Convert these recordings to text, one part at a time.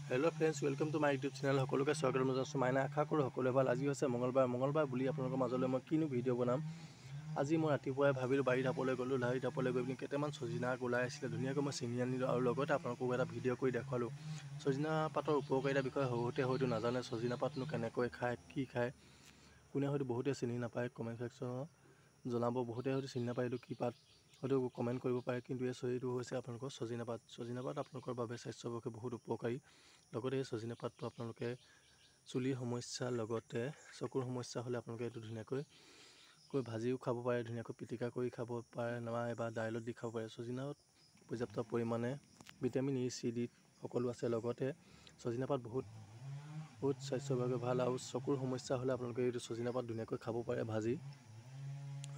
Hello friends, welcome to my YouTube channel. সকলোকে স্বাগতম জনাইছোঁ। মাইনা আশা কৰোঁ সকলোৱে ভাল। আজি হৈছে মঙ্গলবাৰ বুলি আপোনালোকৰ মাজলৈ মই কিনো ভিডিঅ' বনাম। আজি মই ৰাতিপুৱাই ভাবিলোঁ বাৰী ঢাপলৈ গ'লোঁ। বাৰী ঢাপলৈ গৈ পিনি কেইটামান চজিনা আগ ওলাই আছিলে, ধুনীয়াকৈ মই ছিঙি আনিলোঁ আৰু লগতে আপোনালোকক এটা ভিডিঅ' কৰি দেখুৱালোঁ। চজিনা পাতৰ উপকাৰিতাৰ বিষয়ে বহুতে হয়তো নাজানে। চজিনা পাতনো কেনেকৈ খায়, কি খায়, কোনে হয়তো বহুতে চিনি নাপায়। কমেণ্ট ছেকশ্যনত জনাব। বহুতে হয়তো চিনি নাপায় এইটো কি পাত, হয়তো কমেণ্ট কৰিব পাৰে। কিন্তু এইটো হৈছে আপোনালোকৰ চজিনা পাত। চজিনা পাত আপোনালোকৰ বাবে স্বাস্থ্যৰ পক্ষে বহুত উপকাৰী। লগতে এই চজিনা পাতটো আপোনালোকে চুলিৰ সমস্যা লগতে চকুৰ সমস্যা হ'লে আপোনালোকে এইটো ধুনীয়াকৈ ভাজিও খাব পাৰে, ধুনীয়াকৈ পিটিকা কৰি খাব পাৰে, বা দাইলত দি খাব পাৰে। চজিনাত পৰ্যাপ্ত পৰিমাণে ভিটামিন ই, চি, ডি সকলো আছে। লগতে চজিনা পাত বহুত স্বাস্থ্যৰ বাবে ভাল আৰু চকুৰ সমস্যা হ'লে আপোনালোকে এইটো চজিনা পাত ধুনীয়াকৈ খাব পাৰে ভাজি।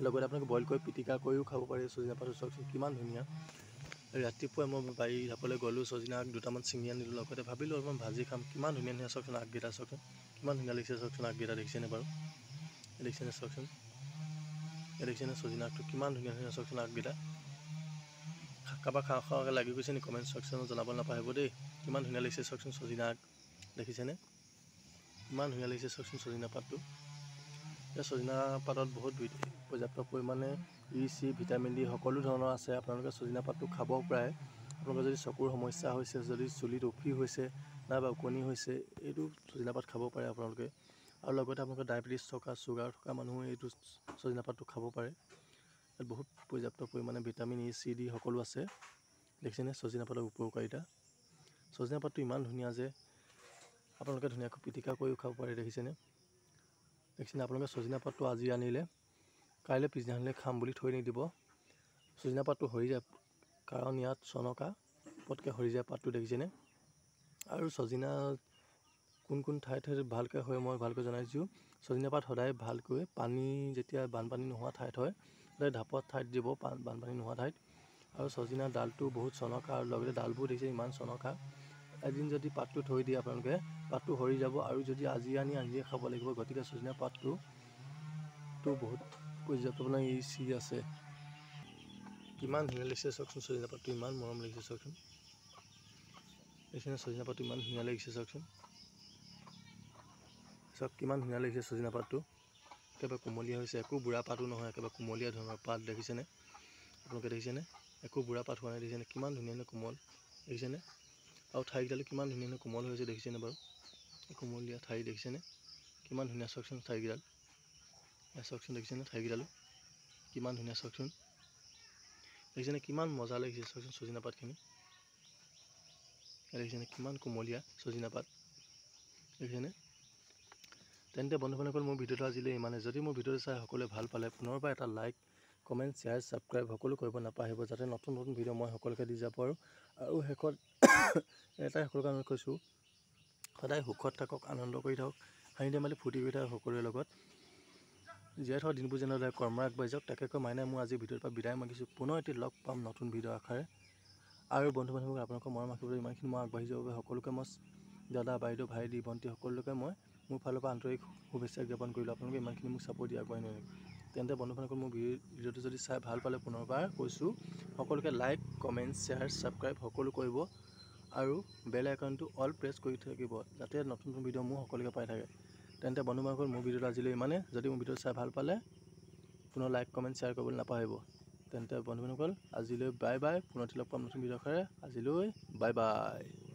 লগতে আপোনালোকে বইল কৰি পিটিকা কৰিও খাব পাৰে। চজিনা পাতটো চাওকচোন কিমান ধুনীয়া। ৰাতিপুৱাই মই বাৰী ঢাপলৈ গ'লোঁ, চজিনা আগ দুটামান ছিঙি আনিলোঁ। লগতে ভাবিলোঁ অলপমান ভাজি খাম। কিমান ধুনীয়া চাওকচোন আগকেইটা, চাওকচোন কিমান ধুনীয়া লাগিছে। চাওকচোন আগকেইটা দেখিছেনে বাৰু? দেখিছেনে? চাওকচোন দেখিছেনে চজিনা আগটো কিমান ধুনীয়া চাওকচোন আগকেইটা। কাৰোবাৰ খাওঁকৈ লাগি গৈছে নি? কমেণ্ট ছেকশ্যনত জনাব নাপাহৰিব দেই। কিমান ধুনীয়া লাগিছে চাওকচোন চজিনা আগ, দেখিছেনে? ইমান ধুনীয়া লাগিছে চাওকচোন চজিনা পাতটো। এই চজিনা পাতত বহুত পৰ্যাপ্ত পৰিমাণে ই, চি, ভিটামিন ডি সকলো ধৰণৰ আছে। আপোনালোকে চজিনা পাতটো খাব পাৰে। আপোনালোকৰ যদি চকুৰ সমস্যা হৈছে, যদি চুলিত উফি হৈছে, নাইবা ওকণি হৈছে, এইটো চজিনা পাত খাব পাৰে আপোনালোকে। আৰু লগতে আপোনালোকে ডায়েবেটিছ থকা, চুগাৰ থকা মানুহে এইটো চজিনা পাতটো খাব পাৰে। ইয়াত বহুত পৰ্যাপ্ত পৰিমাণে ভিটামিন ই, চি, ডি সকলো আছে। দেখিছেনে চজিনা পাতৰ উপকাৰিতা? চজিনা পাতটো ইমান ধুনীয়া যে আপোনালোকে ধুনীয়াকৈ পিটিকা কৰিও খাব পাৰে। দেখিছেনে? আপোনালোকে চজিনা পাতটো আজি আনিলে কাইলৈ পিছদিনাখনলৈ খাম বুলি থৈ নিদিব। চজিনা পাতটো সৰি যায়, কাৰণ ইয়াত চনকা পটকৈ সৰি যায় পাতটো, দেখিছেনে? আৰু চজিনা কোন ঠাইত ভালকৈ হয় মই ভালকৈ জনাইছোঁ। চজিনা পাত সদায় ভালকৈ পানী যেতিয়া বানপানী নোহোৱা ঠাইত হয়, সদায় ঢাপত ঠাইত দিব, বানপানী নোহোৱা ঠাইত। আৰু চজিনাৰ ডালটো বহুত চনকা আৰু লগতে ডালবোৰ দেখিছে ইমান চনকা। এদিন যদি পাতটো থৈ দিয়ে আপোনালোকে, পাতটো সৰি যাব আৰু যদি আজিয়ে খাব লাগিব। গতিকে চজিনা পাতটো বহুত পৰ্যাপ্ত পৰিমাণে ই, চি আছে। কিমান ধুনীয়া লাগিছে চাওকচোন চজিনা পাতটো, ইমান মৰম লাগিছে চাওকচোন। দেখিছেনে চজিনা পাতটো ইমান ধুনীয়া লাগিছে চাওকচোন। কিমান ধুনীয়া লাগিছে চজিনা পাতটো। একেবাৰে কুমলীয়া হৈছে, একো বুঢ়া পাতো নহয়, একেবাৰে কুমলীয়া ধৰণৰ পাত। দেখিছেনে? আপোনালোকে দেখিছেনে? একো বুঢ়া পাত হোৱা নাই। দেখিছেনে কিমান ধুনীয়া কোমল? দেখিছেনে? আৰু ঠাৰিকেইডালো কিমান ধুনীয়া কোমল হৈছে, দেখিছেনে বাৰু? কোমলীয়া ঠাৰি দেখিছেনে? কিমান ধুনীয়া চাওকচোন ঠাৰিকেইডাল। চাওকচোন দেখিছেনে ঠাৰিকেইডালো কিমান ধুনীয়া চাওকচোন। দেখিছেনে কিমান মজা লাগিছে চাওকচোন চজিনা পাতখিনি। দেখিছেনে কিমান কোমলীয়া চজিনা পাত, দেখিছেনে? তেন্তে বন্ধু-বান্ধৱীসকল, মোৰ ভিডিঅ'টো আজিলৈ ইমানে। যদি মোৰ ভিডিঅ'টো চাই সকলোৱে ভাল পালে, পুনৰবাৰ এটা লাইক, কমেণ্ট, শ্বেয়াৰ, ছাবস্ক্ৰাইব সকলো কৰিব নাপাহৰিব, যাতে নতুন ভিডিঅ' মই সকলোকে দি যাব পাৰোঁ। আৰু শেষত এটাই সকলোকে আমি কৈছোঁ, সদায় সুখত থাকক, আনন্দ কৰি থাকক, হাঁহি ধেমালি ফূৰ্তি কৰি থাকক সকলোৰে লগত। জীয়াই থকা দিনবোৰ যেন সদায় কৰ্ম আগবাঢ়ি যাওক, তাকে কৈ মাইনাই মই আজি ভিডিঅ'ৰ পৰা বিদায় মাগিছোঁ। পুনৰ এটি লগ পাম নতুন ভিডিঅ' আশাৰে। আৰু বন্ধু-বান্ধৱীসকল, আপোনালোকৰ মৰম আশীৰ্বাদ ইমানখিনি মই আগবাঢ়ি যাবৰ বাবে সকলোকে মই দাদা, বাইদেউ, ভাইটি, ভণ্টি সকলোকে মই মোৰ ফালৰ পৰা আন্তৰিক শুভেচ্ছা জ্ঞাপন কৰিলোঁ। আপোনালোকে ইমানখিনি মোক ছাপোৰ্ট দি আগবাঢ়ি নিয়ক। তেন্তে বন্ধু-বান্ধৱীসকল, মোৰ ভিডিঅ'টো যদি চাই ভাল পালে, পুনৰবাৰ কৈছোঁ সকলোকে লাইক, কমেণ্ট, শ্বেয়াৰ, ছাবস্ক্ৰাইব সকলো কৰিব আৰু বেল আইকনটো অল প্ৰেছ কৰি থাকিব, যাতে নতুন ভিডিঅ' মোৰ সকলোকে পাই থাকে। তেন্তে বন্ধু-বান্ধৱীসকল, মোৰ ভিডিঅ'টো আজিলৈ ইমানে। যদি মোৰ ভিডিঅ'টো চাই ভাল পালে, পুনৰ লাইক, কমেণ্ট, শ্বেয়াৰ কৰিবলৈ নাপাহৰিব। তেন্তে বন্ধু-বান্ধৱীসকল, আজিলৈ বাই বাই। পুনৰ লগ পাম নতুন ভিডিঅ' আশাৰে। আজিলৈ বাই বাই।